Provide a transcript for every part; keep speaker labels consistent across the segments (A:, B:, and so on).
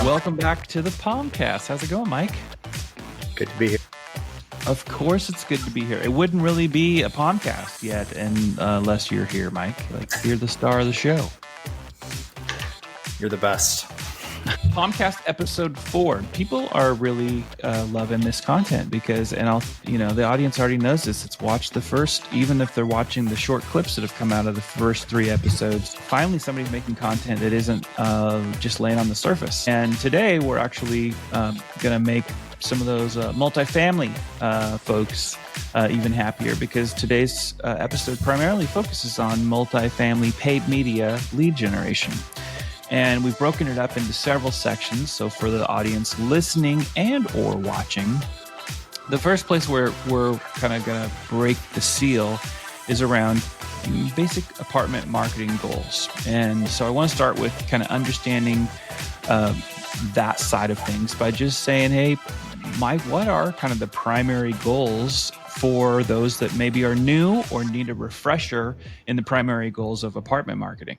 A: Welcome back to the POMCAST. How's it going, Mike?
B: Good to be here.
A: Of course it's good to be here. It wouldn't really be a POMCAST yet unless you're here, Mike. Like, you're the star of the show.
B: You're the best.
A: POMCAST episode 4. People are really loving this content because, the audience already knows this. It's watched the first, even if they're watching the short clips that have come out of the first 3 episodes. Finally, somebody's making content that isn't just laying on the surface. And today, we're actually going to make some of those multifamily folks even happier, because today's episode primarily focuses on multifamily paid media lead generation. And we've broken it up into several sections. So for the audience listening and or watching, the first place where we're kind of going to break the seal is around basic apartment marketing goals. And so I want to start with kind of understanding that side of things by just saying, hey, Mike, what are kind of the primary goals for those that maybe are new or need a refresher in the primary goals of apartment marketing?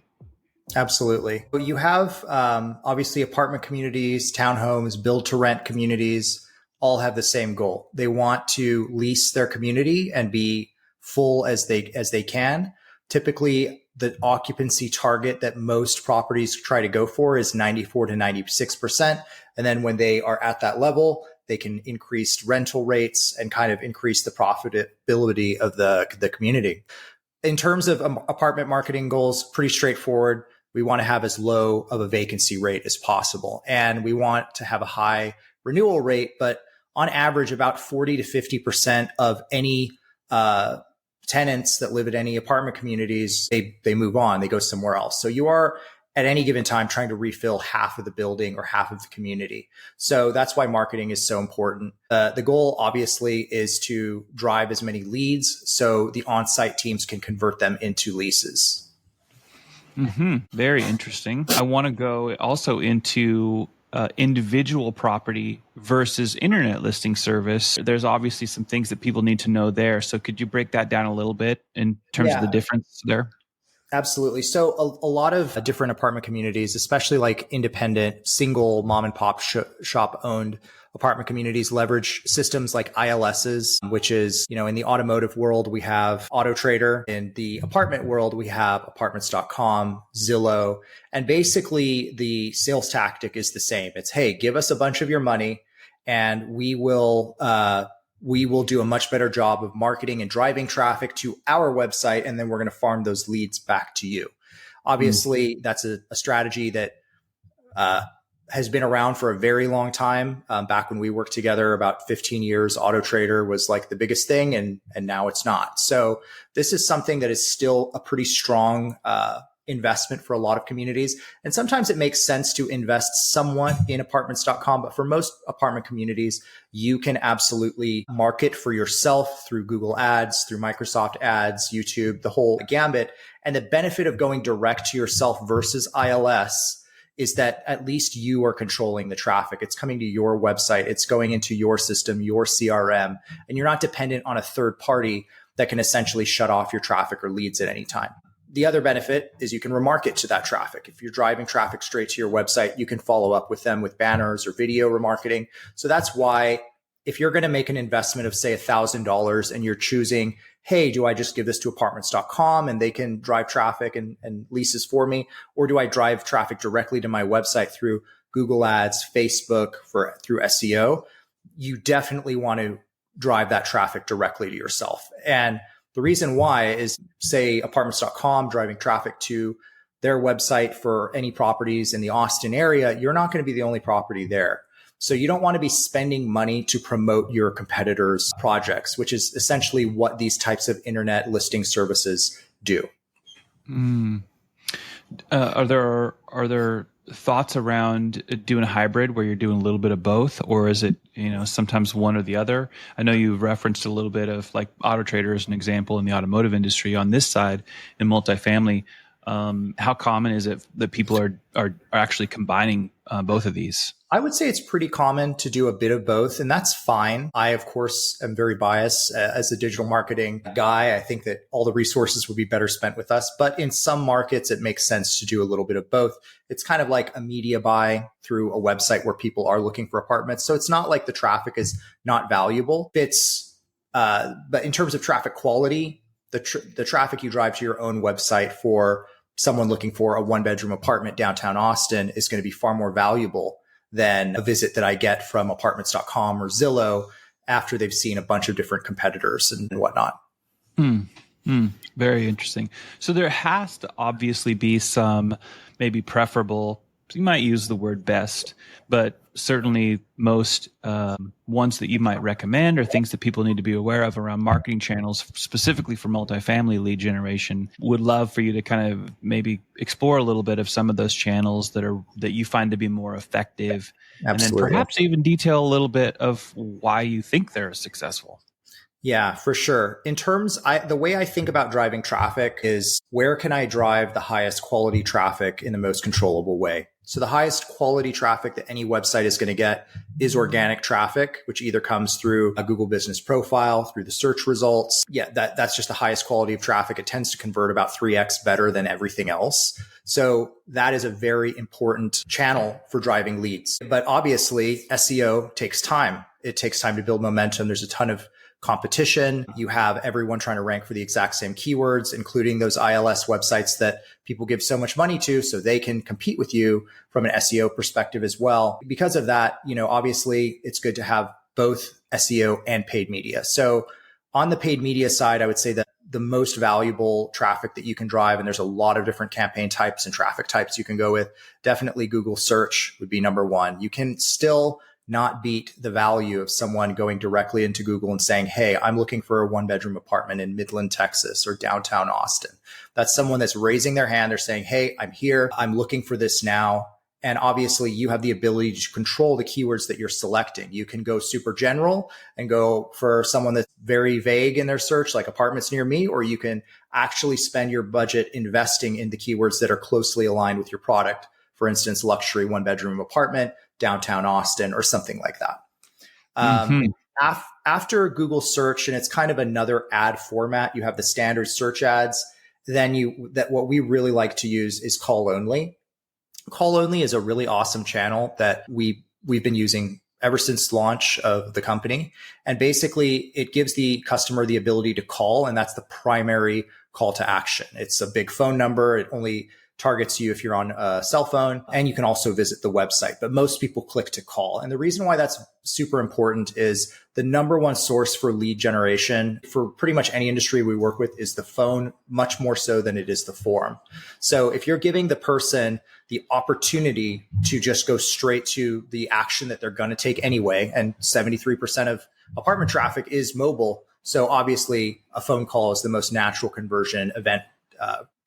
B: Absolutely. You have obviously apartment communities, townhomes, build to rent communities all have the same goal. They want to lease their community and be full as they can. Typically, the occupancy target that most properties try to go for is 94 to 96%. And then when they are at that level, they can increase rental rates and kind of increase the profitability of the community. In terms of apartment marketing goals, pretty straightforward. We want to have as low of a vacancy rate as possible. And we want to have a high renewal rate, but on average, about 40 to 50% of any tenants that live at any apartment communities, they move on, they go somewhere else. So you are at any given time trying to refill half of the building or half of the community. So that's why marketing is so important. The goal obviously is to drive as many leads so the on-site teams can convert them into leases.
A: Mm-hmm. Very interesting. I want to go also into individual property versus internet listing service. There's obviously some things that people need to know there. So could you break that down a little bit in terms of the difference there?
B: Absolutely. So a lot of different apartment communities, especially like independent, single mom and pop shop owned apartment communities, leverage systems like ILSs, which is, in the automotive world, we have Auto Trader. In the apartment world, we have apartments.com, Zillow. And basically the sales tactic is the same. It's, hey, give us a bunch of your money and we will do a much better job of marketing and driving traffic to our website. And then we're going to farm those leads back to you. Obviously, that's a strategy that has been around for a very long time. Back when we worked together about 15 years, Auto Trader was like the biggest thing, and now it's not. So this is something that is still a pretty strong investment for a lot of communities. And sometimes it makes sense to invest somewhat in apartments.com, but for most apartment communities, you can absolutely market for yourself through Google Ads, through Microsoft Ads, YouTube, the whole gambit. And the benefit of going direct to yourself versus ILS is that at least you are controlling the traffic. It's coming to your website. It's going into your system, your CRM, and you're not dependent on a third party that can essentially shut off your traffic or leads at any time. The other benefit is you can remarket to that traffic. If you're driving traffic straight to your website, you can follow up with them with banners or video remarketing. So that's why if you're going to make an investment of, say, $1,000 and you're choosing, hey, do I just give this to apartments.com and they can drive traffic and leases for me? Or do I drive traffic directly to my website through Google Ads, Facebook, through SEO? You definitely want to drive that traffic directly to yourself. And the reason why is, say, apartments.com driving traffic to their website for any properties in the Austin area, you're not going to be the only property there. So you don't want to be spending money to promote your competitors' projects, which is essentially what these types of internet listing services do.
A: Are there thoughts around doing a hybrid where you're doing a little bit of both, or is it, sometimes one or the other? I know you referenced a little bit of like Auto Trader as an example in the automotive industry. On this side, in multifamily, How common is it that people are actually combining both of these?
B: I would say it's pretty common to do a bit of both, and that's fine. I, of course, am very biased as a digital marketing guy. I think that all the resources would be better spent with us, but in some markets, it makes sense to do a little bit of both. It's kind of like a media buy through a website where people are looking for apartments. So it's not like the traffic is not valuable. But in terms of traffic quality, the traffic you drive to your own website for someone looking for a one-bedroom apartment downtown Austin is going to be far more valuable than a visit that I get from apartments.com or Zillow after they've seen a bunch of different competitors and whatnot.
A: Very interesting. So there has to obviously be some maybe preferable, you might use the word best, but certainly most ones that you might recommend or things that people need to be aware of around marketing channels, specifically for multifamily lead generation. Would love for you to kind of maybe explore a little bit of some of those channels that you find to be more effective.
B: Absolutely.
A: And then perhaps even detail a little bit of why you think they're successful.
B: Yeah, for sure. The way I think about driving traffic is where can I drive the highest quality traffic in the most controllable way? So the highest quality traffic that any website is going to get is organic traffic, which either comes through a Google business profile, through the search results. Yeah, that's just the highest quality of traffic. It tends to convert about 3x better than everything else. So that is a very important channel for driving leads. But obviously, SEO takes time. It takes time to build momentum. There's a ton of competition. You have everyone trying to rank for the exact same keywords, including those ILS websites that people give so much money to so they can compete with you from an SEO perspective as well. Because of that, obviously it's good to have both SEO and paid media. So on the paid media side, I would say that the most valuable traffic that you can drive, and there's a lot of different campaign types and traffic types you can go with, definitely Google search would be number one. You can still not beat the value of someone going directly into Google and saying, hey, I'm looking for a one-bedroom apartment in Midland, Texas, or downtown Austin. That's someone that's raising their hand. They're saying, hey, I'm here. I'm looking for this now. And obviously, you have the ability to control the keywords that you're selecting. You can go super general and go for someone that's very vague in their search, like apartments near me, or you can actually spend your budget investing in the keywords that are closely aligned with your product. For instance, luxury one-bedroom apartment, downtown Austin, or something like that. After Google search, and it's kind of another ad format, you have the standard search ads. Then what we really like to use is call only. Call only is a really awesome channel that we've been using ever since launch of the company. And basically it gives the customer the ability to call, and that's the primary call to action. It's a big phone number. It only targets you if you're on a cell phone, and you can also visit the website, but most people click to call. And the reason why that's super important is the number one source for lead generation for pretty much any industry we work with is the phone, much more so than it is the form. So if you're giving the person the opportunity to just go straight to the action that they're going to take anyway, and 73% of apartment traffic is mobile. So obviously a phone call is the most natural conversion event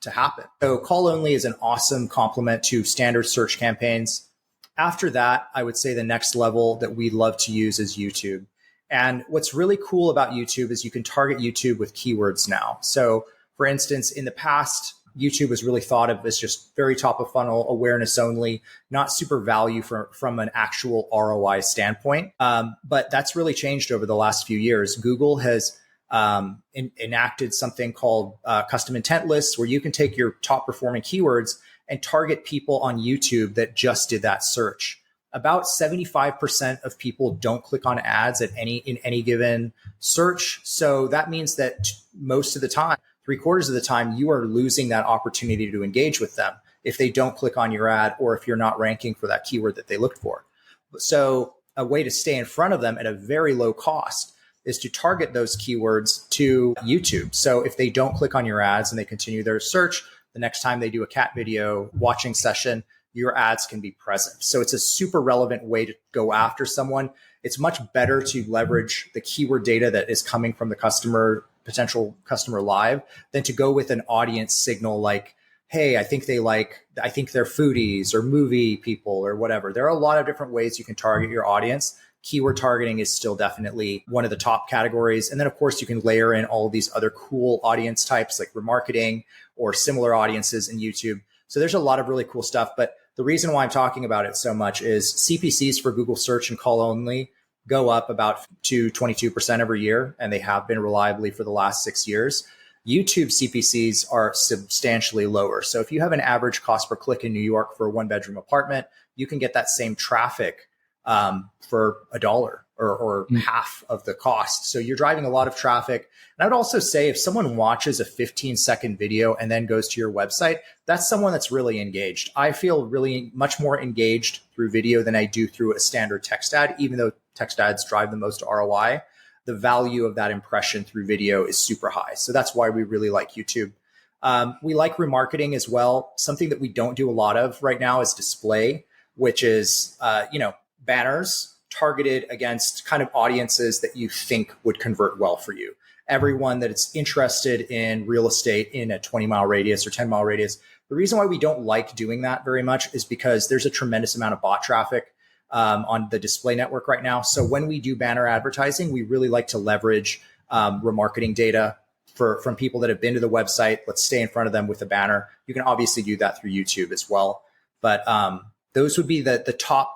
B: to happen. So call only is an awesome complement to standard search campaigns. After that, I would say the next level that we love to use is YouTube. And what's really cool about YouTube is you can target YouTube with keywords now. So for instance, in the past, YouTube was really thought of as just very top of funnel, awareness only, not super value from an actual ROI standpoint. But that's really changed over the last few years. Google has enacted something called custom intent lists, where you can take your top performing keywords and target people on YouTube that just did that search. About 75% of people don't click on ads in any given search. So that means that most of the time, 3/4 of the time, you are losing that opportunity to engage with them if they don't click on your ad or if you're not ranking for that keyword that they looked for. So a way to stay in front of them at a very low cost is to target those keywords to YouTube. So if they don't click on your ads and they continue their search, the next time they do a cat video watching session, your ads can be present. So it's a super relevant way to go after someone. It's much better to leverage the keyword data that is coming from the potential customer live than to go with an audience signal like, hey, I think they're foodies or movie people or whatever. There are a lot of different ways you can target your audience. keyword targeting is still definitely one of the top categories. And then, of course, you can layer in all these other cool audience types like remarketing or similar audiences in YouTube. So there's a lot of really cool stuff. But the reason why I'm talking about it so much is CPCs for Google search and call only go up about to 22% every year, and they have been reliably for the last 6 years. YouTube CPCs are substantially lower. So if you have an average cost per click in New York for a one-bedroom apartment, you can get that same traffic for $1 or half of the cost. So you're driving a lot of traffic. And I would also say if someone watches a 15-second video and then goes to your website, that's someone that's really engaged. I feel really much more engaged through video than I do through a standard text ad, even though text ads drive the most ROI. The value of that impression through video is super high. So that's why we really like YouTube. We like remarketing as well. Something that we don't do a lot of right now is display, which is, banners targeted against kind of audiences that you think would convert well for you. Everyone that is interested in real estate in a 20-mile radius or 10-mile radius. The reason why we don't like doing that very much is because there's a tremendous amount of bot traffic on the display network right now. So when we do banner advertising, we really like to leverage remarketing data from people that have been to the website. Let's stay in front of them with a banner. You can obviously do that through YouTube as well. But those would be the top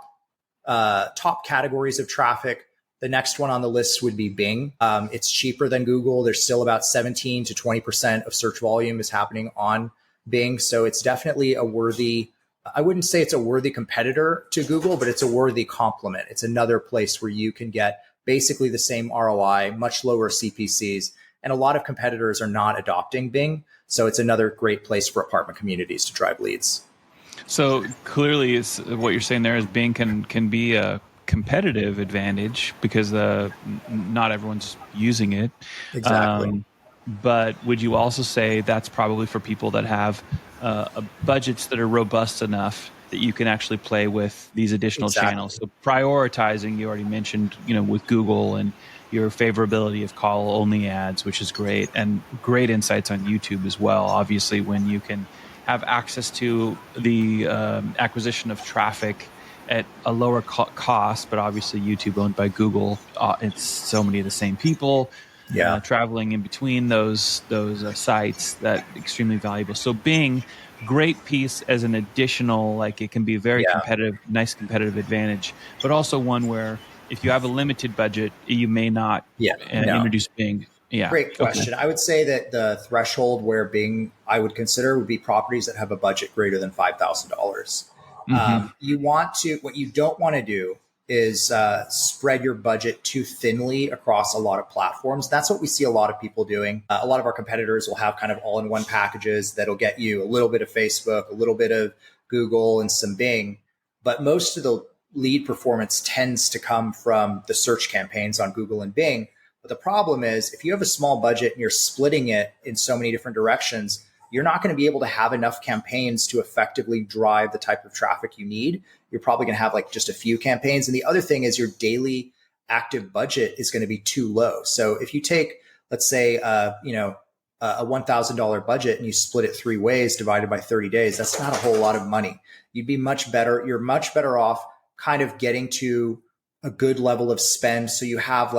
B: categories of traffic. The next one on the list would be Bing. It's cheaper than Google. There's still about 17 to 20% of search volume is happening on Bing. So it's definitely a worthy, I wouldn't say it's a worthy competitor to Google, but it's a worthy complement. It's another place where you can get basically the same ROI, much lower CPCs. And a lot of competitors are not adopting Bing. So it's another great place for apartment communities to drive leads.
A: So clearly, it's what you're saying there is Bing can be a competitive advantage because not everyone's using it.
B: Exactly.
A: But would you also say that's probably for people that have budgets that are robust enough that you can actually play with these additional channels? So prioritizing, you already mentioned, with Google and your favorability of call only ads, which is great, and great insights on YouTube as well. Obviously, when you can have access to the acquisition of traffic at a lower cost, but obviously YouTube owned by Google, it's so many of the same people traveling in between those sites, that extremely valuable. So Bing, great piece as an additional, like it can be a very competitive, nice competitive advantage, but also one where if you have a limited budget, you may not introduce Bing. Yeah.
B: Great question. Okay. I would say that the threshold where Bing I would consider would be properties that have a budget greater than $5,000. What you don't want to do is spread your budget too thinly across a lot of platforms. That's what we see a lot of people doing. A lot of our competitors will have kind of all-in-one packages that'll get you a little bit of Facebook, a little bit of Google, and some Bing. But most of the lead performance tends to come from the search campaigns on Google and Bing. But the problem is if you have a small budget and you're splitting it in so many different directions, you're not going to be able to have enough campaigns to effectively drive the type of traffic you need. You're probably going to have like just a few campaigns. And the other thing is your daily active budget is going to be too low. So if you take, let's say, a $1,000 budget and you split it 3 ways divided by 30 days, that's not a whole lot of money. You're much better off kind of getting to a good level of spend. So you have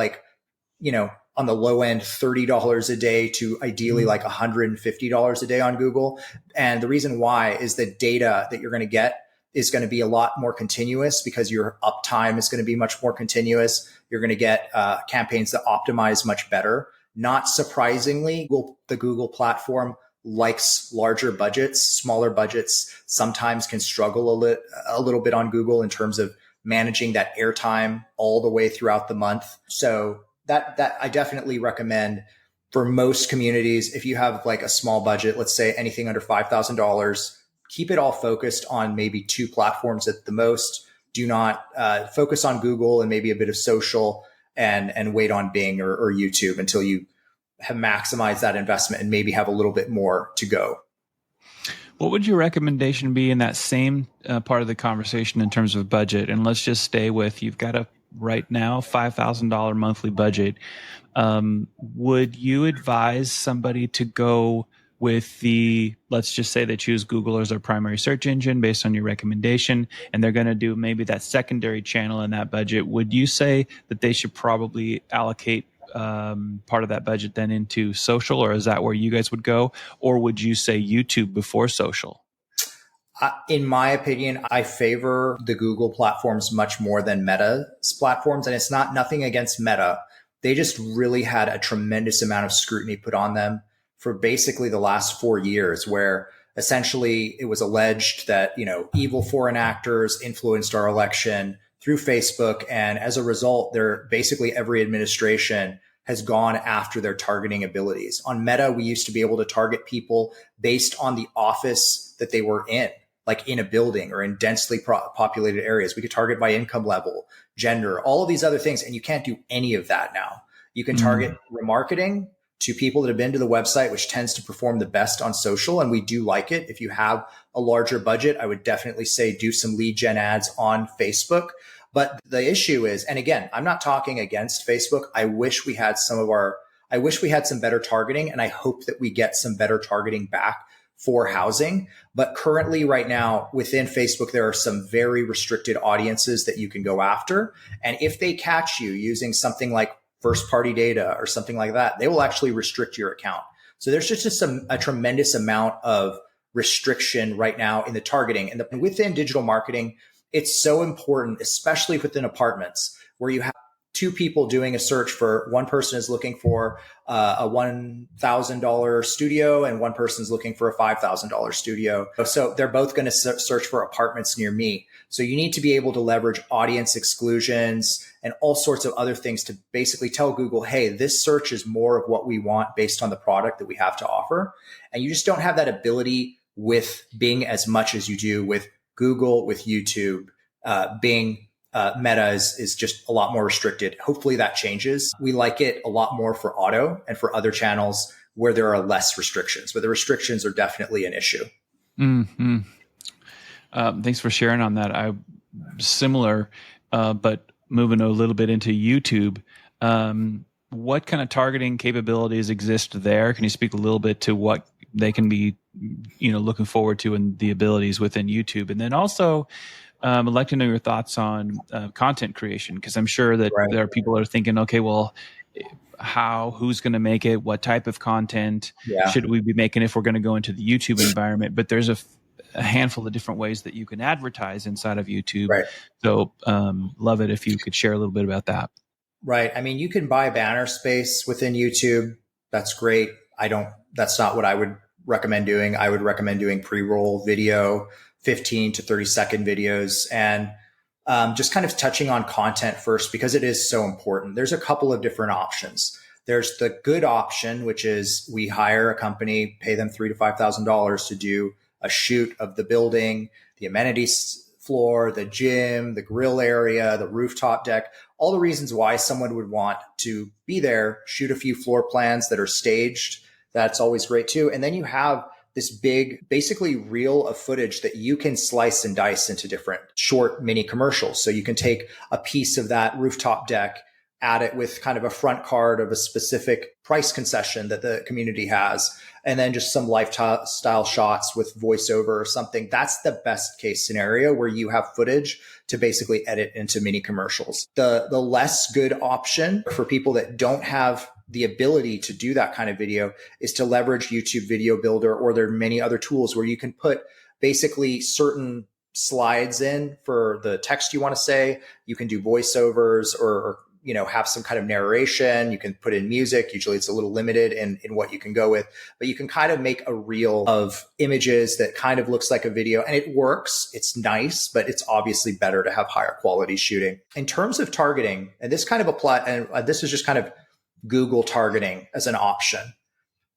B: on the low end, $30 a day to ideally like $150 a day on Google. And the reason why is the data that you're going to get is going to be a lot more continuous because your uptime is going to be much more continuous. You're going to get campaigns that optimize much better. Not surprisingly, the Google platform likes larger budgets. Smaller budgets sometimes can struggle a little bit on Google in terms of managing that airtime all the way throughout the month. So that I definitely recommend for most communities. If you have like a small budget, let's say anything under $5,000, keep it all focused on maybe 2 platforms at the most. Do not focus on Google and maybe a bit of social and wait on Bing or YouTube until you have maximized that investment and maybe have a little bit more to go.
A: What would your recommendation be in that same part of the conversation in terms of budget? And let's just stay with, you've got a right now $5,000 monthly budget. Would you advise somebody to go with let's just say they choose Google as their primary search engine based on your recommendation, and they're going to do maybe that secondary channel in that budget, would you say that they should probably allocate part of that budget then into social, or is that where you guys would go? Or would you say YouTube before social?
B: In my opinion, I favor the Google platforms much more than Meta's platforms. And it's nothing against Meta. They just really had a tremendous amount of scrutiny put on them for basically the last 4 years, where essentially it was alleged that, evil foreign actors influenced our election through Facebook. And as a result, basically every administration has gone after their targeting abilities. On Meta, we used to be able to target people based on the office that they were in, like in a building or in densely populated areas. We could target by income level, gender, all of these other things. And you can't do any of that now. You can target remarketing to people that have been to the website, which tends to perform the best on social. And we do like it. If you have a larger budget, I would definitely say do some lead gen ads on Facebook. But the issue is, and again, I'm not talking against Facebook. I wish we had some better targeting, and I hope that we get some better targeting back for housing. But currently right now within Facebook, there are some very restricted audiences that you can go after. And if they catch you using something like first party data or something like that, they will actually restrict your account. So there's just a tremendous amount of restriction right now in the targeting. And within digital marketing, it's so important, especially within apartments, where you have two people doing a search for, one person is looking for a $1,000 studio and one person's looking for a $5,000 studio. So they're both going to search for apartments near me. So you need to be able to leverage audience exclusions and all sorts of other things to basically tell Google, hey, this search is more of what we want based on the product that we have to offer. And you just don't have that ability with Bing as much as you do with Google, with YouTube. Bing, Meta is just a lot more restricted. Hopefully that changes. We like it a lot more for auto and for other channels where there are less restrictions, but the restrictions are definitely an issue.
A: Mm-hmm. Thanks for sharing on that. Similar, but moving a little bit into YouTube. What kind of targeting capabilities exist there? Can you speak a little bit to what they can be, looking forward to and the abilities within YouTube? And then also, I'd like to know your thoughts on content creation, because I'm sure that there are people that are thinking, okay, well, who's going to make it? What type of content should we be making if we're going to go into the YouTube environment? But there's a handful of different ways that you can advertise inside of YouTube. Right. So love it if you could share a little bit about that.
B: Right. I mean, you can buy banner space within YouTube. That's great. That's not what I would recommend doing. I would recommend doing pre-roll video, 15 to 30 second videos, and just kind of touching on content first, because it is so important. There's a couple of different options. There's the good option, which is we hire a company, pay them $3,000 to $5,000 to do a shoot of the building, the amenities floor, the gym, the grill area, the rooftop deck, all the reasons why someone would want to be there, shoot a few floor plans that are staged. That's always great too. And then you have this big, basically reel of footage that you can slice and dice into different short mini commercials. So you can take a piece of that rooftop deck, add it with kind of a front card of a specific price concession that the community has, and then just some lifestyle shots with voiceover or something. That's the best case scenario where you have footage to basically edit into mini commercials. The less good option for people that don't have the ability to do that kind of video is to leverage YouTube Video Builder, or there are many other tools where you can put basically certain slides in for the text you want to say. You can do voiceovers or have some kind of narration. You can put in music. Usually it's a little limited in what you can go with, but you can kind of make a reel of images that kind of looks like a video, and it works. It's nice, but it's obviously better to have higher quality shooting. In terms of targeting, and this kind of this is just kind of Google targeting as an option.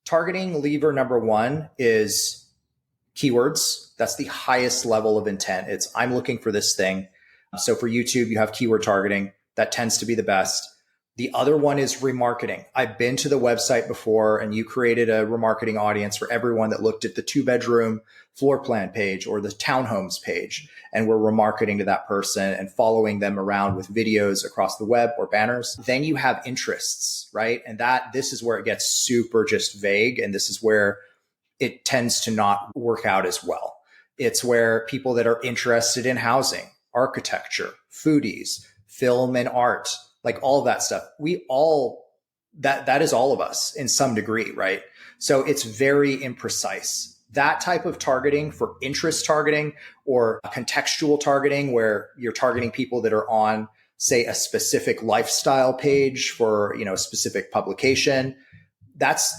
B: Targeting lever number one is keywords. That's the highest level of intent. It's I'm looking for this thing. So for YouTube, you have keyword targeting. That tends to be the best. The other one is remarketing. I've been to the website before, and you created a remarketing audience for everyone that looked at the 2-bedroom floor plan page or the townhomes page, and we're remarketing to that person and following them around with videos across the web or banners. Then you have interests, right? And this is where it gets super just vague. And this is where it tends to not work out as well. It's where people that are interested in housing, architecture, foodies, film and art, like all of that stuff, that is all of us in some degree, right? So it's very imprecise. That type of targeting for interest targeting or contextual targeting, where you're targeting people that are on, say, a specific lifestyle page for, a specific publication,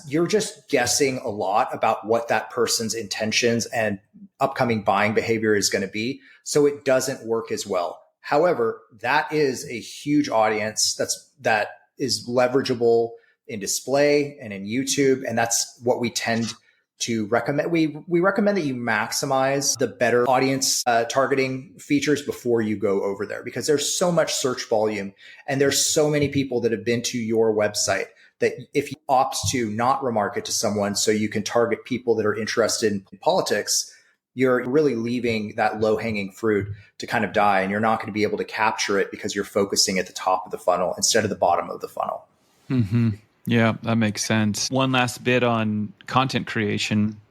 B: you're just guessing a lot about what that person's intentions and upcoming buying behavior is going to be. So it doesn't work as well. However, that is a huge audience that is leverageable in display and in YouTube. And that's what we tend to recommend. We recommend that you maximize the better audience targeting features before you go over there, because there's so much search volume and there's so many people that have been to your website that if you opt to not remarket to someone so you can target people that are interested in politics, you're really leaving that low-hanging fruit to kind of die, and you're not going to be able to capture it because you're focusing at the top of the funnel instead of the bottom of the funnel.
A: Mm-hmm. Yeah, that makes sense. One last bit on content creation.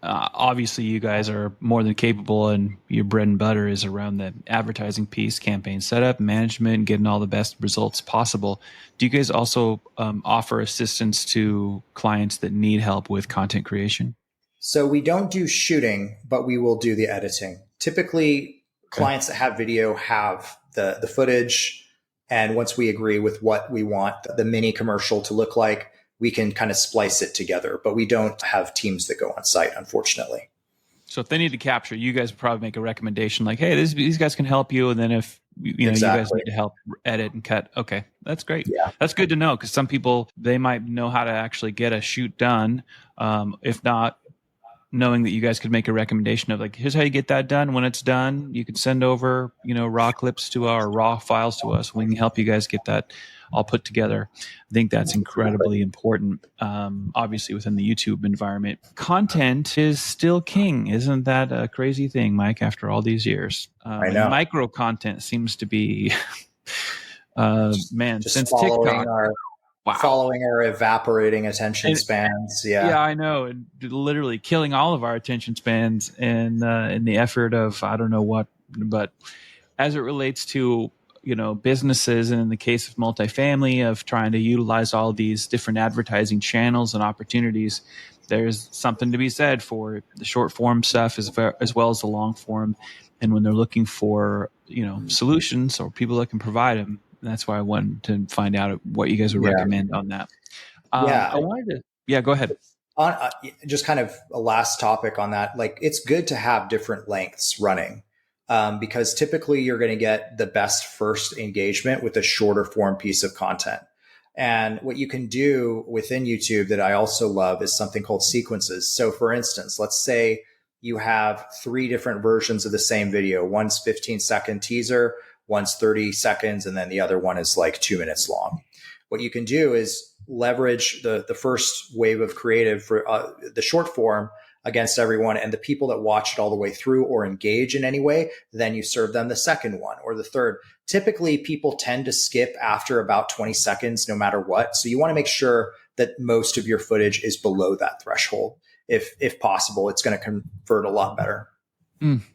A: Obviously, you guys are more than capable, and your bread and butter is around the advertising piece, campaign setup, management, getting all the best results possible. Do you guys also offer assistance to clients that need help with content creation?
B: So we don't do shooting, but we will do the editing. Typically, clients that have video have the footage. And once we agree with what we want the mini commercial to look like, we can kind of splice it together. But we don't have teams that go on site, unfortunately.
A: So if they need to capture, you guys would probably make a recommendation like, hey, these guys can help you. And then if you guys need to help edit and cut, okay, that's great.
B: Yeah.
A: That's good to know, because some people, they might know how to actually get a shoot done. If not, knowing that you guys could make a recommendation of like, here's how you get that done. When it's done, you can send over, raw clips to our raw files to us. We can help you guys get that all put together. I think that's incredibly important. Obviously within the YouTube environment, content is still king. Isn't that a crazy thing, Mike, after all these years?
B: I know.
A: Micro content seems to be,
B: Just
A: since
B: following
A: TikTok.
B: Following our evaporating attention spans.
A: Yeah, I know. And literally killing all of our attention spans in the effort of, I don't know what, but as it relates to, businesses, and in the case of multifamily, of trying to utilize all these different advertising channels and opportunities, there's something to be said for the short form stuff as well as the long form. And when they're looking for, solutions or people that can provide them, that's why I wanted to find out what you guys would recommend on that. I wanted to, go ahead.
B: Just kind of a last topic on that. Like, it's good to have different lengths running, because typically you're going to get the best first engagement with a shorter form piece of content. And what you can do within YouTube that I also love is something called sequences. So for instance, let's say you have 3 different versions of the same video. One's 15-second teaser, one's 30 seconds, and then the other one is like 2 minutes long. What you can do is leverage the first wave of creative for the short form against everyone, and the people that watch it all the way through or engage in any way, then you serve them the second one or the third. Typically, people tend to skip after about 20 seconds, no matter what. So you want to make sure that most of your footage is below that threshold. If possible, it's going to convert a lot better.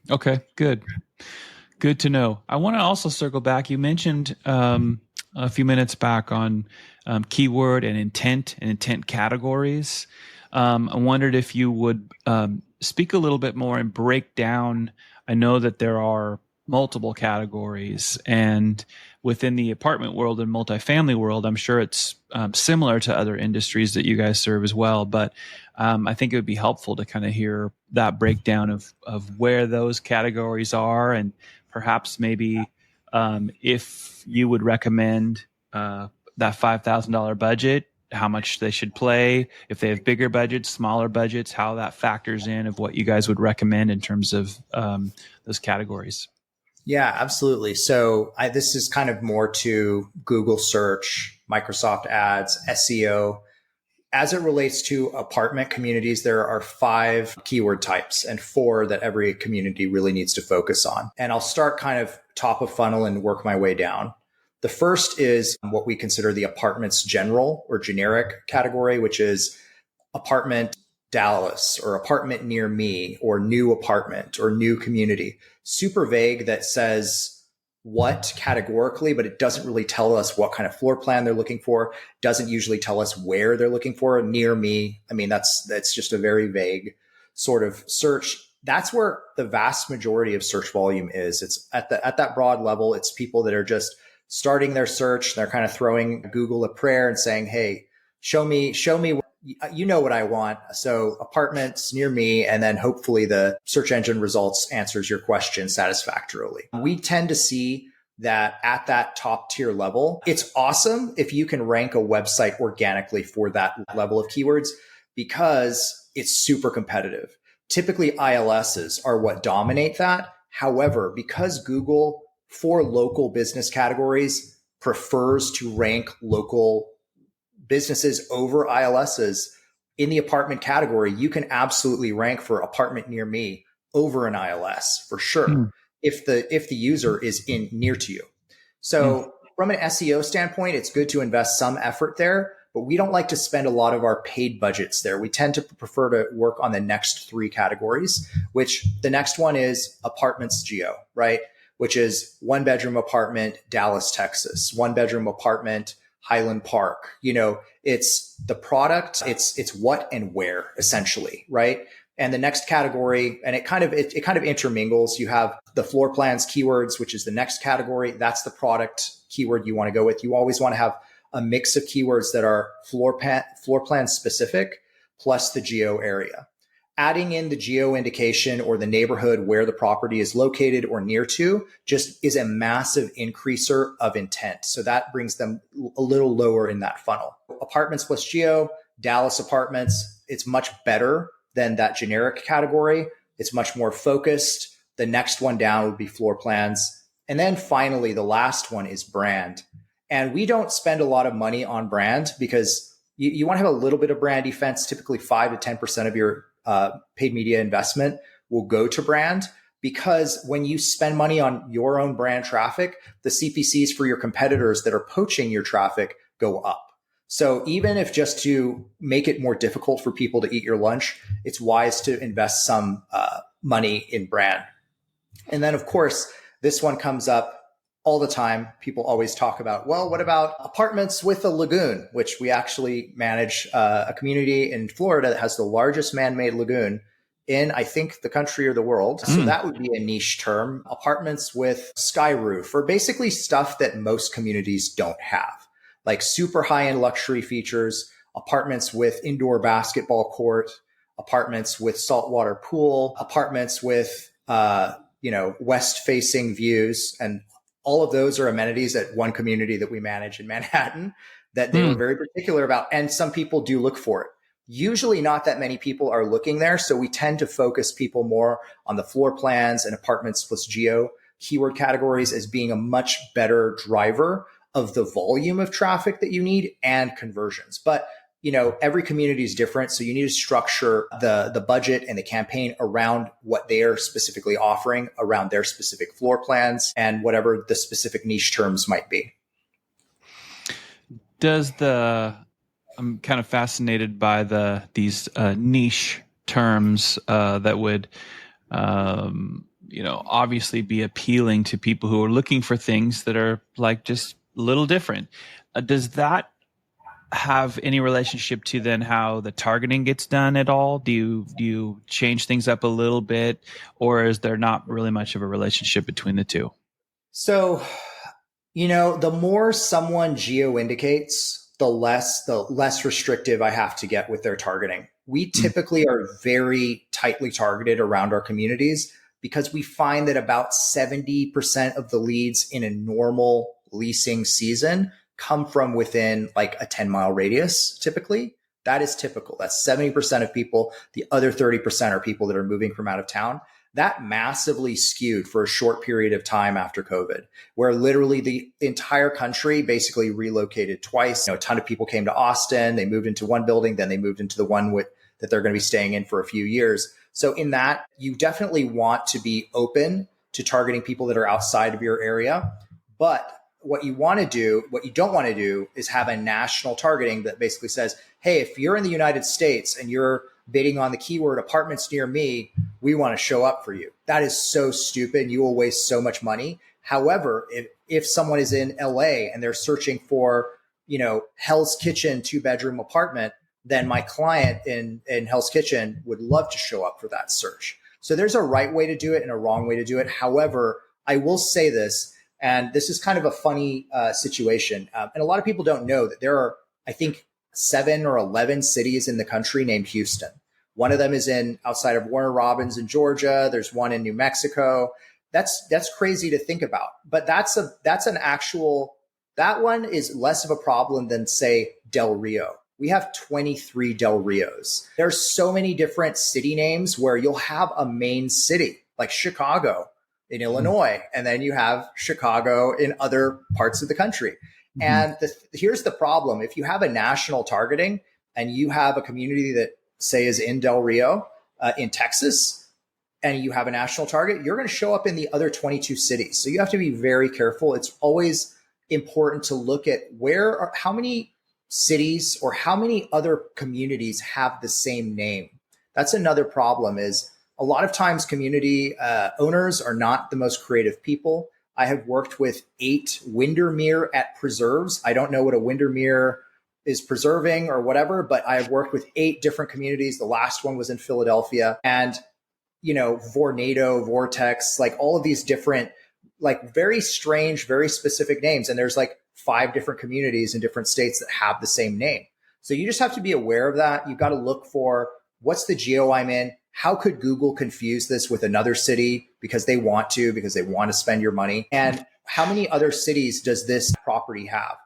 A: Okay, good. Good to know. I want to also circle back. You mentioned a few minutes back on keyword and intent categories. I wondered if you would speak a little bit more and break down. I know that there are multiple categories, and within the apartment world and multifamily world, I'm sure it's similar to other industries that you guys serve as well. But I think it would be helpful to kind of hear that breakdown of where those categories are, and perhaps maybe if you would recommend that $5,000 budget, how much they should play, if they have bigger budgets, smaller budgets, how that factors in of what you guys would recommend in terms of those categories.
B: Yeah, absolutely. So this is kind of more to Google search, Microsoft ads, SEO. As it relates to apartment communities, there are 5 keyword types and 4 that every community really needs to focus on. And I'll start kind of top of funnel and work my way down. The first is what we consider the apartments general or generic category, which is apartment Dallas or apartment near me or new apartment or new community. Super vague that says what categorically, but it doesn't really tell us what kind of floor plan they're looking for. Doesn't usually tell us where they're looking for. Near me. I mean, that's just a very vague sort of search. That's where the vast majority of search volume is. It's at that broad level. It's people that are just starting their search. They're kind of throwing Google a prayer and saying, "Hey, show me, you know what I want." So apartments near me, and then hopefully the search engine results answers your question satisfactorily. We tend to see that at that top tier level, it's awesome if you can rank a website organically for that level of keywords because it's super competitive. Typically ILSs are what dominate that. However, because Google for local business categories prefers to rank local businesses over ILSs in the apartment category, you can absolutely rank for apartment near me over an ILS for sure. If the user is in near to you. So from an SEO standpoint, it's good to invest some effort there, but we don't like to spend a lot of our paid budgets there. We tend to prefer to work on the next three categories, which the next one is apartments geo, right? Which is 1-bedroom apartment, Dallas, Texas, 1-bedroom apartment, Highland Park. It's the product, it's what and where essentially, right? And the next category, and it kind of intermingles. You have the floor plans keywords, which is the next category. That's the product keyword you want to go with. You always want to have a mix of keywords that are floor plan specific plus the geo area. Adding in the geo indication or the neighborhood where the property is located or near to just is a massive increaser of intent. So that brings them a little lower in that funnel. Apartments plus geo, Dallas apartments, it's much better than that generic category. It's much more focused. The next one down would be floor plans. And then finally, the last one is brand. And we don't spend a lot of money on brand because you want to have a little bit of brand defense. Typically 5 to 10% of your paid media investment will go to brand, because when you spend money on your own brand traffic, the CPCs for your competitors that are poaching your traffic go up. So even if just to make it more difficult for people to eat your lunch, it's wise to invest some money in brand. And then, of course, this one comes up all the time. People always talk about, well, what about apartments with a lagoon, which we actually manage a community in Florida that has the largest man-made lagoon in, I think, the country or the world. So that would be a niche term. Apartments with sky roof, or basically stuff that most communities don't have, like super high-end luxury features, apartments with indoor basketball court, apartments with saltwater pool, apartments with west-facing views. And all of those are amenities at one community that we manage in Manhattan that they were very particular about. And some people do look for it. Usually not that many people are looking there. So we tend to focus people more on the floor plans and apartments plus geo keyword categories as being a much better driver of the volume of traffic that you need and conversions. But every community is different. So you need to structure the budget and the campaign around what they are specifically offering, around their specific floor plans and whatever the specific niche terms might be.
A: I'm kind of fascinated by these niche terms that would, obviously be appealing to people who are looking for things that are like just a little different. Does that have any relationship to then how the targeting gets done at all? Do you change things up a little bit, or is there not really much of a relationship between the two?
B: So, the more someone geo indicates, the less restrictive I have to get with their targeting. We typically are very tightly targeted around our communities because we find that about 70% of the leads in a normal leasing season come from within like a 10-mile radius. Typically, that is typical. That's 70% of people. The other 30% are people that are moving from out of town. That massively skewed for a short period of time after COVID, where literally the entire country basically relocated twice. A ton of people came to Austin. They moved into one building, then they moved into the one that they're going to be staying in for a few years. So in that, you definitely want to be open to targeting people that are outside of your area. But what you don't want to do is have a national targeting that basically says, hey, if you're in the United States and you're bidding on the keyword apartments near me, we want to show up for you. That is so stupid. You will waste so much money. However, if someone is in LA and they're searching for, Hell's Kitchen 2-bedroom apartment, then my client in Hell's Kitchen would love to show up for that search. So there's a right way to do it and a wrong way to do it. However, I will say this, and this is kind of a funny situation. And a lot of people don't know that there are, I think, 7 or 11 cities in the country named Houston. One of them is outside of Warner Robins in Georgia. There's one in New Mexico. That's crazy to think about. But that one is less of a problem than, say, Del Rio. We have 23 Del Rios. There's so many different city names where you'll have a main city like Chicago in Illinois, and then you have Chicago in other parts of the country. Mm-hmm. And here's the problem. If you have a national targeting and you have a community that, say, is in Del Rio, in Texas, and you have a national target, you're going to show up in the other 22 cities. So you have to be very careful. It's always important to look at how many cities or how many other communities have the same name. That's another problem. Is a lot of times community owners are not the most creative people. I have worked with 8 Windermere at preserves. I don't know what a Windermere is preserving or whatever, but I have worked with 8 different communities. The last one was in Philadelphia, and Vornado, Vortex, like all of these different, like very strange, very specific names. And there's like 5 different communities in different states that have the same name. So you just have to be aware of that. You've got to look for what's the geo I'm in. How could Google confuse this with another city because they want to spend your money? And how many other cities does this property have?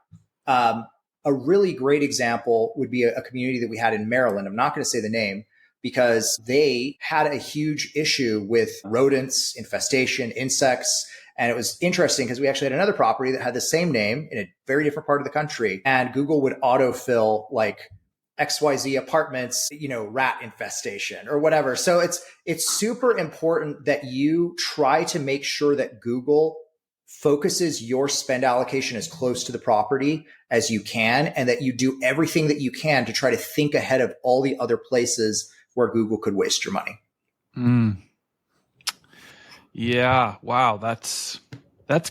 B: A really great example would be a community that we had in Maryland. I'm not going to say the name because they had a huge issue with rodents, infestation, insects. And it was interesting because we actually had another property that had the same name in a very different part of the country. And Google would autofill like XYZ apartments, rat infestation or whatever. So it's super important that you try to make sure that Google focuses your spend allocation as close to the property as you can, and that you do everything that you can to try to think ahead of all the other places where Google could waste your money.
A: Mm. Yeah. Wow. That's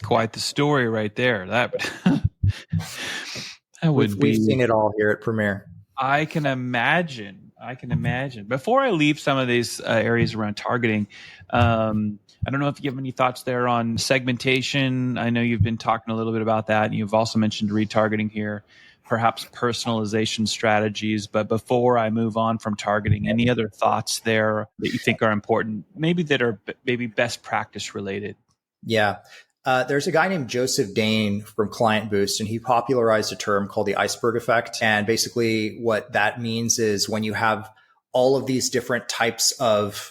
A: quite the story right there.
B: We've seen it all here at Premier.
A: I can imagine. Before I leave some of these areas around targeting, I don't know if you have any thoughts there on segmentation. I know you've been talking a little bit about that, and you've also mentioned retargeting here, perhaps personalization strategies. But before I move on from targeting, any other thoughts there that you think are important, maybe that are maybe best practice related?
B: Yeah. There's a guy named Joseph Dane from Client Boost, and he popularized a term called the iceberg effect. And basically what that means is when you have all of these different types of,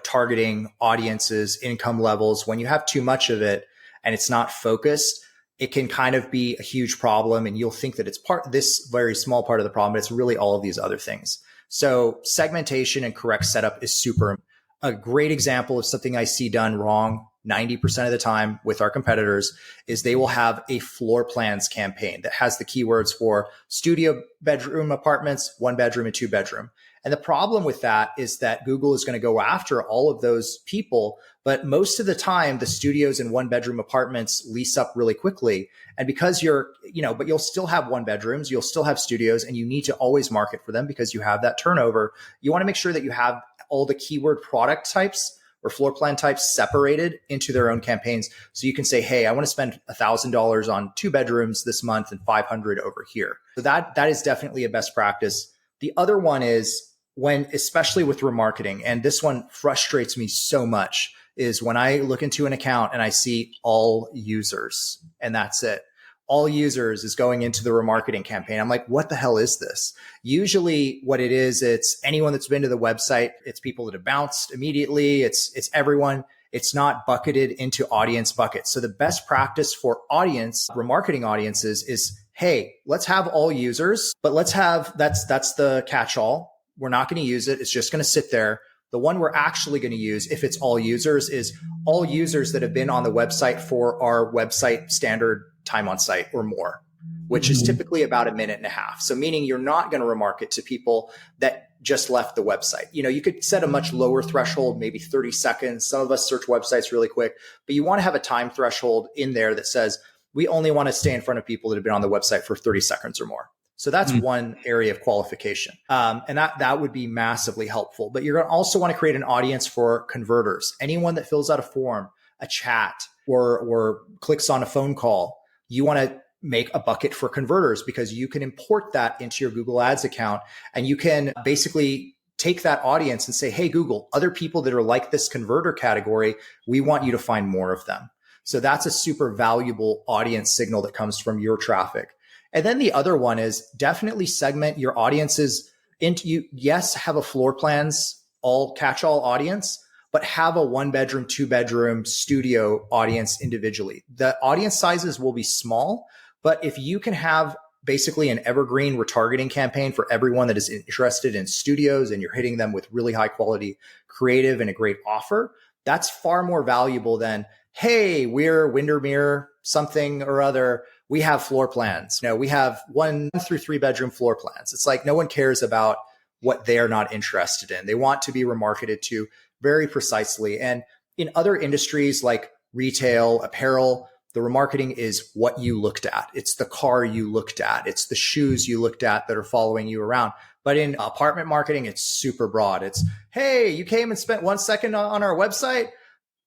B: targeting audiences, income levels, when you have too much of it and it's not focused, it can kind of be a huge problem. And you'll think that it's this very small part of the problem, but it's really all of these other things. So segmentation and correct setup is super. A great example of something I see done wrong 90% of the time with our competitors is they will have a floor plans campaign that has the keywords for studio bedroom apartments, 1 bedroom and 2 bedroom. And the problem with that is that Google is going to go after all of those people. But most of the time, the studios and 1 bedroom apartments lease up really quickly. And because but you'll still have 1 bedrooms, you'll still have studios, and you need to always market for them because you have that turnover. You want to make sure that you have all the keyword product types or floor plan types separated into their own campaigns. So you can say, hey, I want to spend $1,000 on 2 bedrooms this month and 500 over here. So that is definitely a best practice. The other one is especially with remarketing, and this one frustrates me so much, is when I look into an account and I see all users and that's it. All users is going into the remarketing campaign. I'm like, what the hell is this? Usually what it is, it's anyone that's been to the website. It's people that have bounced immediately. It's everyone. It's not bucketed into audience buckets. So the best practice for remarketing audiences is, hey, let's have all users, but that's the catch-all. We're not going to use it. It's just going to sit there. The one we're actually going to use, if it's all users, is all users that have been on the website for our website standard time on site or more. which is typically about a minute and a half. So meaning you're not going to remarket to people that just left the website. You could set a much lower threshold, maybe 30 seconds. Some of us search websites really quick, but you want to have a time threshold in there that says, we only want to stay in front of people that have been on the website for 30 seconds or more. So that's one area of qualification. And that would be massively helpful. But you're going to also want to create an audience for converters. Anyone that fills out a form, a chat, or clicks on a phone call, you want to make a bucket for converters, because you can import that into your Google Ads account, and you can basically take that audience and say, hey, Google, other people that are like this converter category, we want you to find more of them. So that's a super valuable audience signal that comes from your traffic. And then the other one is definitely segment your audiences into you. Yes, have a floor plans, all catch-all audience, but have a 1-bedroom, 2-bedroom studio audience individually. The audience sizes will be small, but if you can have basically an evergreen retargeting campaign for everyone that is interested in studios, and you're hitting them with really high quality creative and a great offer, that's far more valuable than, hey, we're Windermere something or other. We have floor plans. We have 1 through 3 bedroom floor plans. It's like no one cares about what they're not interested in. They want to be remarketed to very precisely. And in other industries like retail, apparel, the remarketing is what you looked at. It's the car you looked at. It's the shoes you looked at that are following you around. But in apartment marketing, it's super broad. It's, hey, you came and spent 1 second on our website.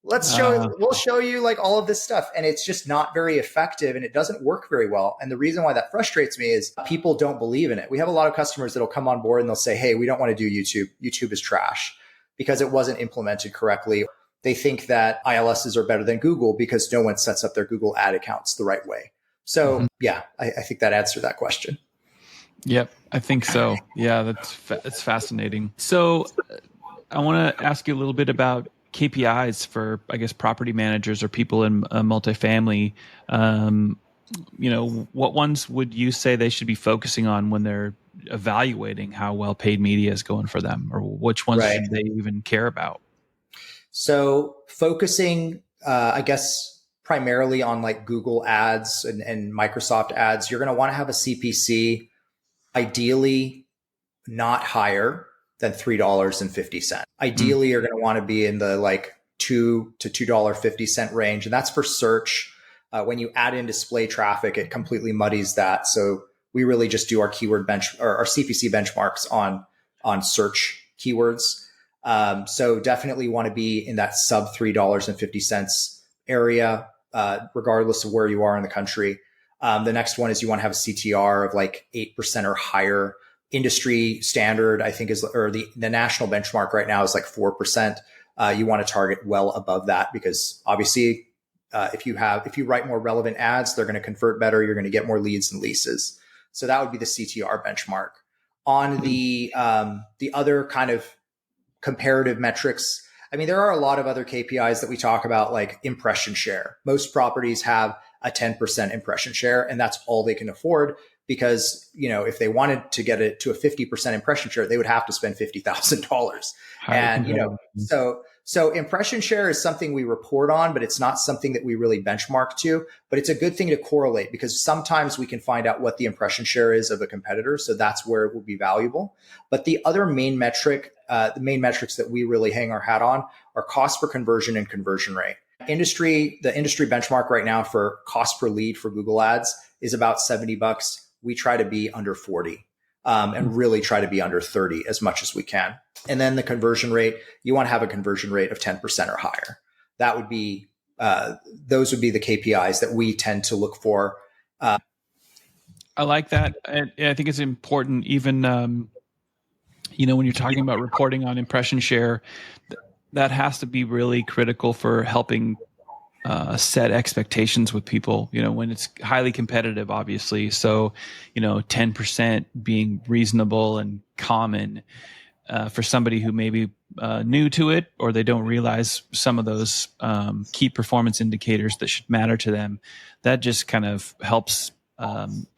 B: We'll show you like all of this stuff. And it's just not very effective, and it doesn't work very well. And the reason why that frustrates me is people don't believe in it. We have a lot of customers that'll come on board and they'll say, hey, we don't want to do YouTube. YouTube is trash because it wasn't implemented correctly. They think that ILSs are better than Google because no one sets up their Google ad accounts the right way. So yeah, I think that answered that question.
A: Yep, I think so. Yeah, that's fascinating. So I want to ask you a little bit about KPIs for, I guess, property managers or people in multifamily. What ones would you say they should be focusing on when they're evaluating how well paid media is going for them, or which ones should they even care about?
B: So focusing, I guess, primarily on like Google ads and Microsoft ads, you're going to want to have a CPC, ideally not higher than $3.50. Ideally, you're going to want to be in the like $2 to $2.50 range. And that's for search. When you add in display traffic, it completely muddies that. So we really just do our keyword our CPC benchmarks on search keywords. So definitely want to be in that sub $3.50 area, regardless of where you are in the country. The next one is you want to have a CTR of like 8% or higher. Industry standard, I think, or the national benchmark right now is like 4%. You want to target well above that, because obviously, if you write more relevant ads, they're going to convert better. You're going to get more leads and leases. So that would be the CTR benchmark. On the other kind of comparative metrics, I mean, there are a lot of other KPIs that we talk about, like impression share. Most properties have a 10% impression share, and that's all they can afford. Because, if they wanted to get it to a 50% impression share, they would have to spend $50,000. And, so impression share is something we report on, but it's not something that we really benchmark to. But it's a good thing to correlate, because sometimes we can find out what the impression share is of a competitor. So that's where it will be valuable. But the other main metric, the main metrics that we really hang our hat on are cost per conversion and conversion rate. The industry benchmark right now for cost per lead for Google Ads is about $70. We try to be under 40 and really try to be under 30 as much as we can. And then the conversion rate, you want to have a conversion rate of 10% or higher. That would be, those would be the KPIs that we tend to look for.
A: I like that. And I think it's important, even, when you're talking about reporting on impression share, that has to be really critical for helping set expectations with people, when it's highly competitive, obviously. So, 10% being reasonable and common for somebody who may be new to it, or they don't realize some of those key performance indicators that should matter to them. That just kind of helps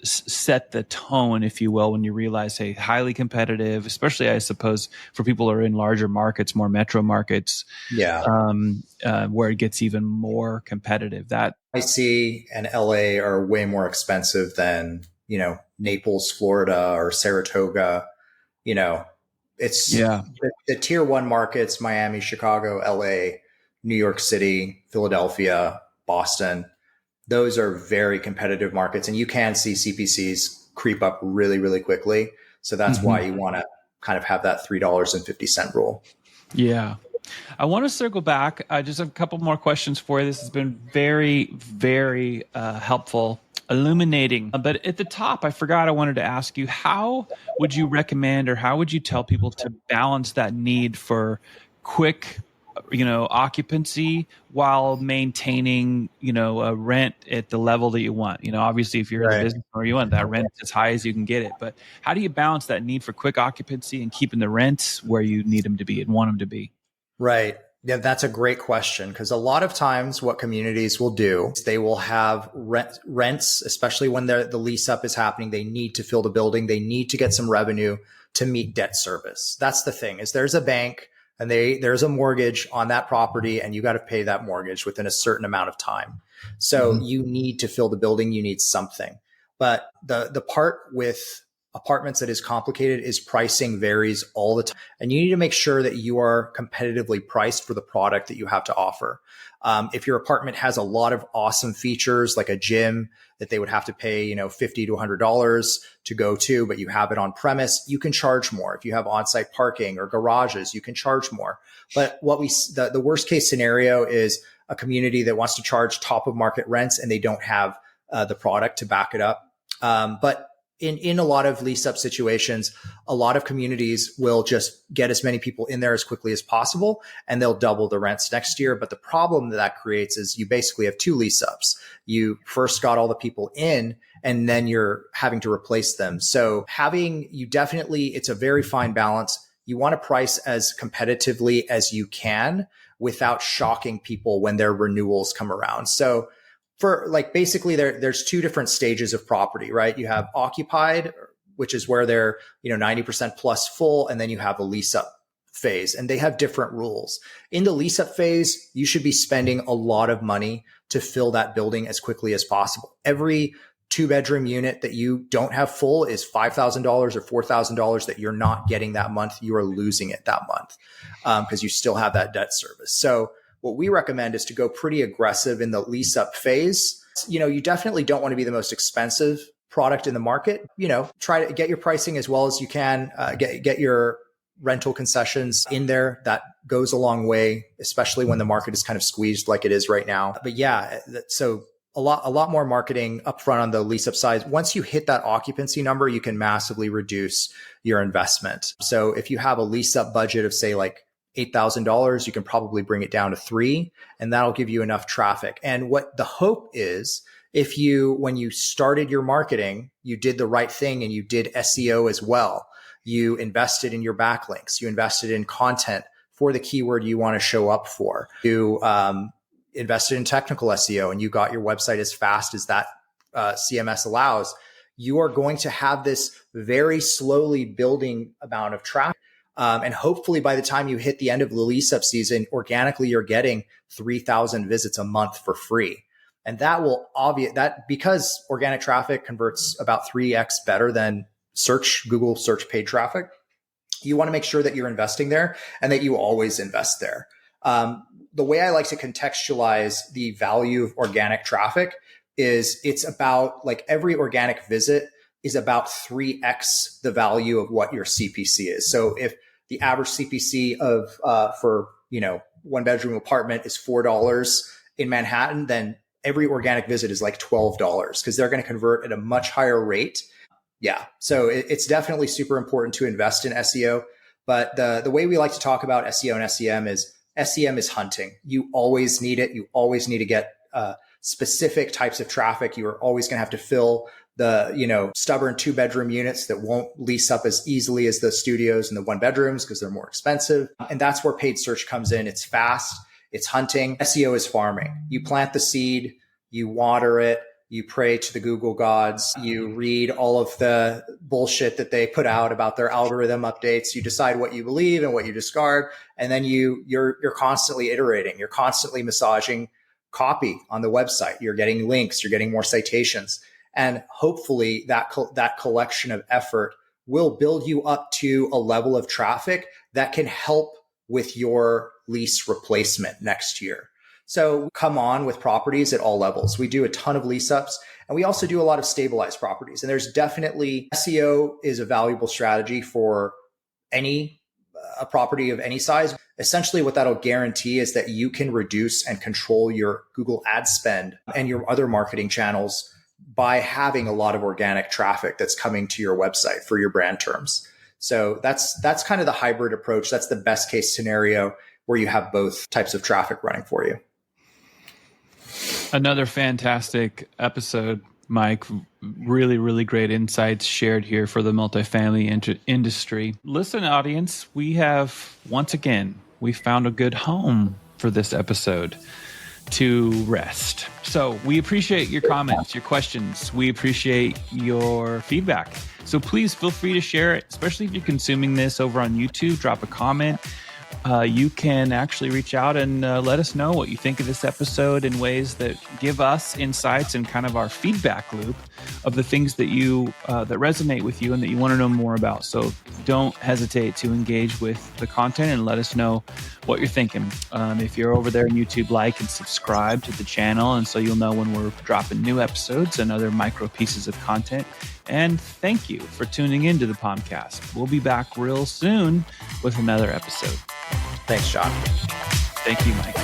A: set the tone, if you will, when you realize, hey, highly competitive, especially, I suppose, for people who are in larger markets, more metro markets, where it gets even more competitive. That
B: NYC and LA are way more expensive than, Naples, Florida or Saratoga. You know, it's
A: Yeah.
B: the tier one markets, Miami, Chicago, LA, New York City, Philadelphia, Boston. Those are very competitive markets, and you can see CPCs creep up really, really quickly. So that's why you want to kind of have that $3.50 rule.
A: Yeah. I want to circle back. I just have a couple more questions for you. This has been very, very helpful, illuminating. But at the top, I forgot I wanted to ask you, how would you recommend or how would you tell people to balance that need for quick, occupancy while maintaining, a rent at the level that you want? Obviously, if you're the
B: Right.
A: business owner, you want that rent as high as you can get it. But how do you balance that need for quick occupancy and keeping the rents where you need them to be and want them to be?
B: Right. Yeah, that's a great question, because a lot of times what communities will do is they will have rents, especially when the lease up is happening. They need to fill the building. They need to get some revenue to meet debt service. That's the thing, is there's a bank and there's a mortgage on that property, and you got to pay that mortgage within a certain amount of time. So you need to fill the building. You need something. But the part with apartments that is complicated is pricing varies all the time. And you need to make sure that you are competitively priced for the product that you have to offer. If your apartment has a lot of awesome features like a gym that they would have to pay, $50 to $100 to go to, but you have it on premise, you can charge more. If you have on-site parking or garages, you can charge more. But the worst case scenario is a community that wants to charge top of market rents and they don't have the product to back it up. But in a lot of lease up situations, a lot of communities will just get as many people in there as quickly as possible, and they'll double the rents next year. But the problem that creates is you basically have two lease ups. You first got all the people in, and then you're having to replace them. So it's a very fine balance. You want to price as competitively as you can without shocking people when their renewals come around. So basically there's two different stages of property, right? You have occupied, which is where they're, 90% plus full. And then you have a lease up phase, and they have different rules. In the lease up phase, you should be spending a lot of money to fill that building as quickly as possible. Every 2-bedroom unit that you don't have full is $5,000 or $4,000 that you're not getting that month. You are losing it that month because you still have that debt service. So what we recommend is to go pretty aggressive in the lease up phase. You definitely don't want to be the most expensive product in the market. Try to get your pricing as well as you can, get your rental concessions in there. That goes a long way, especially when the market is kind of squeezed like it is right now. But yeah, so a lot more marketing upfront on the lease up side. Once you hit that occupancy number, you can massively reduce your investment. So if you have a lease up budget of say like $8,000, you can probably bring it down to $3,000, and that'll give you enough traffic. And what the hope is, when you started your marketing, you did the right thing and you did SEO as well. You invested in your backlinks, you invested in content for the keyword you want to show up for. You invested in technical SEO, and you got your website as fast as that CMS allows. You are going to have this very slowly building amount of traffic. And hopefully by the time you hit the end of the lease up season, organically, you're getting 3,000 visits a month for free. And that will because organic traffic converts about 3x better than Google search paid traffic. You want to make sure that you're investing there and that you always invest there. The way I like to contextualize the value of organic traffic is it's about like every organic visit is about 3x the value of what your CPC is. So if the average CPC for 1-bedroom apartment is $4 in Manhattan, then every organic visit is like $12 because they're going to convert at a much higher rate. Yeah. So it's definitely super important to invest in SEO. But the way we like to talk about SEO and SEM is hunting. You always need it. You always need to get specific types of traffic. You are always going to have to fill the stubborn 2-bedroom units that won't lease up as easily as the studios and the 1-bedrooms because they're more expensive. And that's where paid search comes in. It's fast, it's hunting. SEO is farming. You plant the seed, you water it, you pray to the Google gods, you read all of the bullshit that they put out about their algorithm updates, you decide what you believe and what you discard, and then you're constantly iterating, you're constantly massaging copy on the website. You're getting links, you're getting more citations. And hopefully that collection of effort will build you up to a level of traffic that can help with your lease replacement next year. So come on with properties at all levels. We do a ton of lease ups, and we also do a lot of stabilized properties. And there's definitely SEO is a valuable strategy for a property of any size. Essentially, what that'll guarantee is that you can reduce and control your Google ad spend and your other marketing channels by having a lot of organic traffic that's coming to your website for your brand terms. So that's kind of the hybrid approach. That's the best case scenario where you have both types of traffic running for you.
A: Another fantastic episode, Mike. Really, really great insights shared here for the multifamily industry. Listen, audience, we found a good home for this episode to rest. So we appreciate your comments, your questions. We appreciate your feedback. So please feel free to share it, especially if you're consuming this over on YouTube. Drop a comment. You can actually reach out and let us know what you think of this episode in ways that give us insights and kind of our feedback loop of the things that that resonate with you and that you want to know more about. So don't hesitate to engage with the content and let us know what you're thinking. If you're over there on YouTube, like and subscribe to the channel, and so you'll know when we're dropping new episodes and other micro pieces of content. And thank you for tuning into the POMCAST. We'll be back real soon with another episode.
B: Thanks, John.
A: Thank you, Mike.